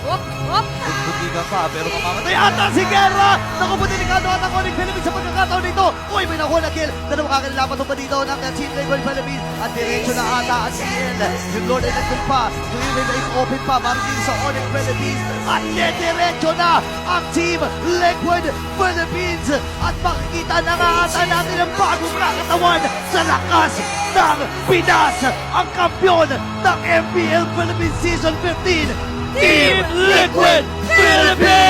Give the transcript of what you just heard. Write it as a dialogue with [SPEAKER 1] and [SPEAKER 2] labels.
[SPEAKER 1] Op! Op!
[SPEAKER 2] Buti ka pa, pero mamamatay ata si Guerra! Naku po, delikado at ako ng Philippines sa pagkakataon nito. Uy, may nakuha kill. Dalawa kakalilapat pa dito ng Team Liquid Philippines. At diretso na ata ang CL. Yung Lord ay nagpil pa. Yung Irene ay open pa. Martin sa Onyx Philippines. At diretso na ang Team Liquid Philippines. At makikita na nga ata natin ang bagong kakatawan sa lakas ng Pinas. Ang kampyon ng MPL Philippines Season 15. Team Liquid Philippines!